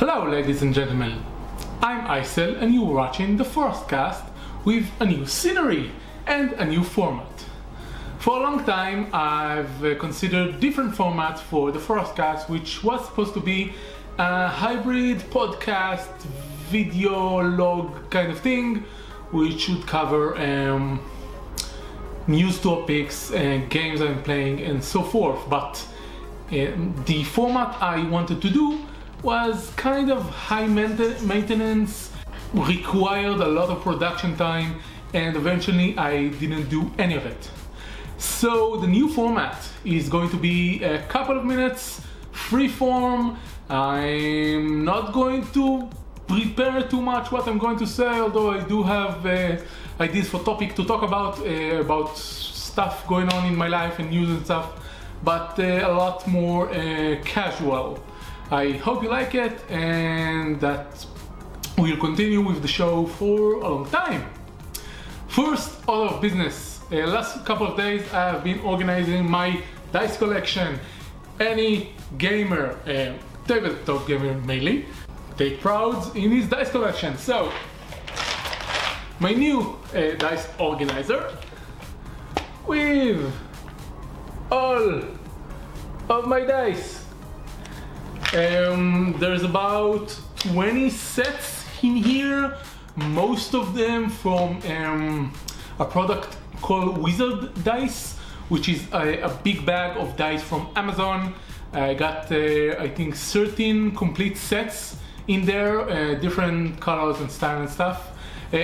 Hello ladies and gentlemen, I'm Icel and you're watching the FrostCast with a new scenery and a new format. For a long time I've considered different formats for the FrostCast, which was supposed to be a hybrid podcast video log kind of thing, which would cover news topics and games I'm playing and so forth. But the format I wanted to do was kind of high maintenance, required a lot of production time, and eventually I didn't do any of it. So the new format is going to be a couple of minutes, free form. I'm not going to prepare too much what I'm going to say, although I do have ideas for topic to talk about stuff going on in my life and news and stuff, but a lot more casual. I hope you like it and that we'll continue with the show for a long time. First order of business. Last couple of days I have been organizing my dice collection. Any gamer, tabletop gamer mainly, take pride in his dice collection. So, my new dice organizer with all of my dice. There's about 20 sets in here, most of them from a product called Wiz Dice, which is a big bag of dice from Amazon. I got I think 13 complete sets in there, different colors and style and stuff.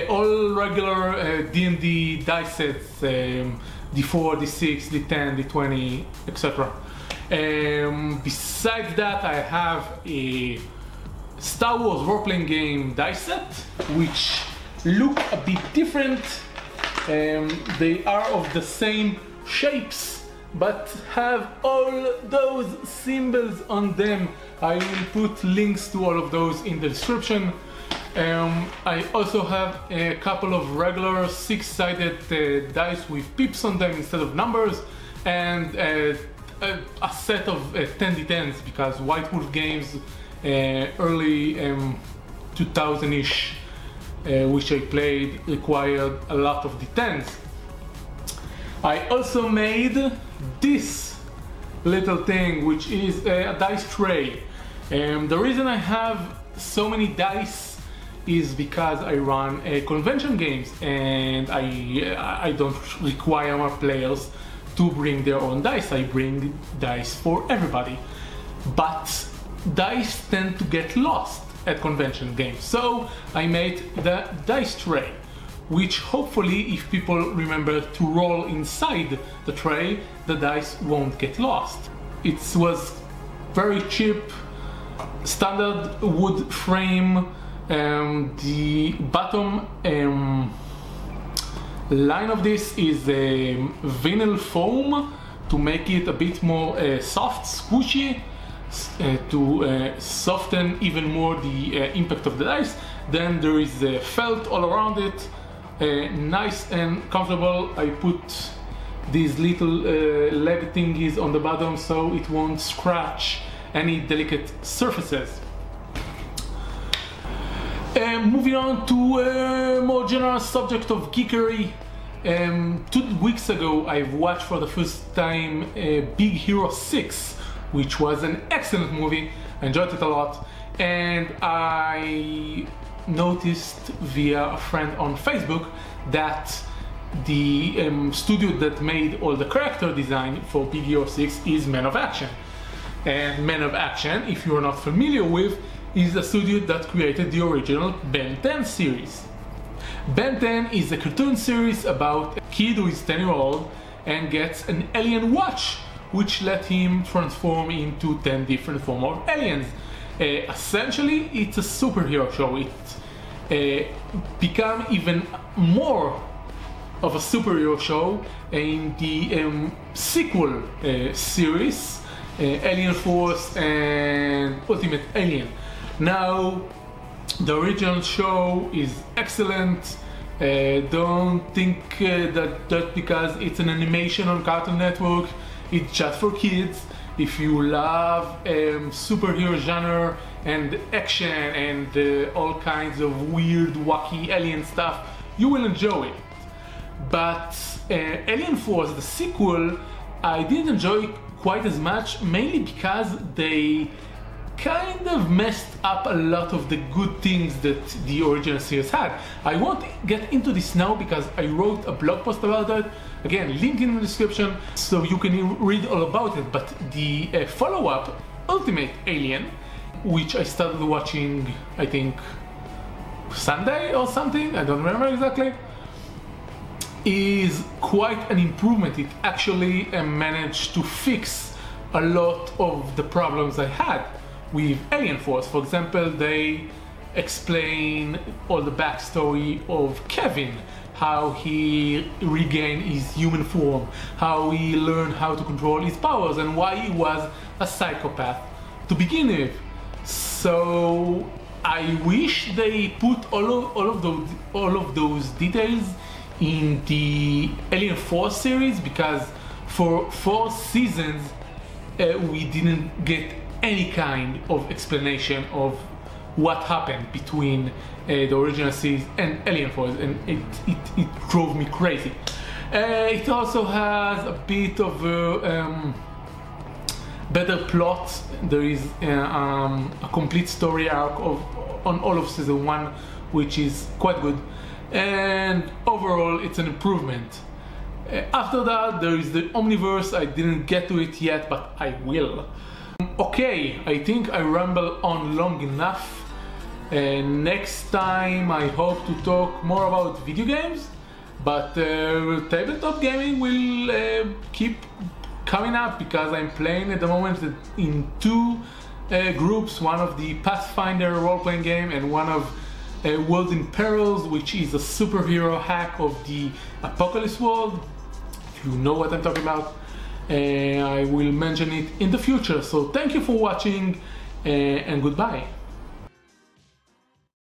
All regular D&D dice sets, D4, D6, D10, D20, etc. Besides that, I have a Star Wars role-playing game dice set, which look a bit different. They are of the same shapes, but have all those symbols on them. I will put links to all of those in the description. I also have a couple of regular six-sided dice with pips on them instead of numbers, and a set of 10d10s, because White Wolf Games early 2000-ish, which I played, required a lot of d10s. I also made this little thing, which is a dice tray. The reason I have so many dice is because I run convention games and I don't require my players to bring their own dice. I bring dice for everybody. But dice tend to get lost at convention games, so I made the dice tray, which hopefully, if people remember to roll inside the tray, the dice won't get lost. It was very cheap, standard wood frame. The bottom line of this is vinyl foam to make it a bit more soft, squishy, to soften even more the impact of the dice. Then there is felt all around it, nice and comfortable. I put these little leg thingies on the bottom so it won't scratch any delicate surfaces. Moving on to a more general subject of geekery. 2 weeks ago I watched for the first time Big Hero 6, which was an excellent movie. I enjoyed it a lot, and I noticed via a friend on Facebook that the studio that made all the character design for Big Hero 6 is Man of Action. And Man of Action, if you're not familiar with, is a studio that created the original Ben 10 series. Ben 10 is a cartoon series about a kid who is 10-year-old and gets an alien watch, which let him transform into 10 different forms of aliens. Essentially, it's a superhero show. It became even more of a superhero show in the sequel series, Alien Force and Ultimate Alien. Now, the original show is excellent. Don't think that just because it's an animation on Cartoon Network, it's just for kids. if you love superhero genre and action and all kinds of weird, wacky alien stuff, you will enjoy it. But Alien Force, the sequel, I didn't enjoy quite as much, mainly because they kind of messed up a lot of the good things that the original series had. I won't get into this now because I wrote a blog post about it. Again, link in the description so you can read all about it. But the follow-up, Ultimate Alien, which I started watching, I think, Sunday or something, I don't remember exactly, is quite an improvement. It actually managed to fix a lot of the problems I had with Alien Force. For example, they explain all the backstory of Kevin, how he regained his human form, how he learned how to control his powers, and why he was a psychopath to begin with. So I wish they put all of those details in the Alien Force series, because for 4 seasons we didn't get any kind of explanation of what happened between the original series and Alien Force, and it drove me crazy. It also has a bit of a better plot. There is a complete story arc on all of season 1, which is quite good, and overall it's an improvement. After that, there is the Omniverse. I didn't get to it yet, but I will. Okay, I think I ramble on long enough. Next time I hope to talk more about video games, but tabletop gaming will keep coming up, because I'm playing at the moment in 2 groups, one of the Pathfinder role-playing game and one of Worlds in Perils, which is a superhero hack of the Apocalypse world. If you know what I'm talking about, I will mention it in the future. So thank you for watching, and goodbye.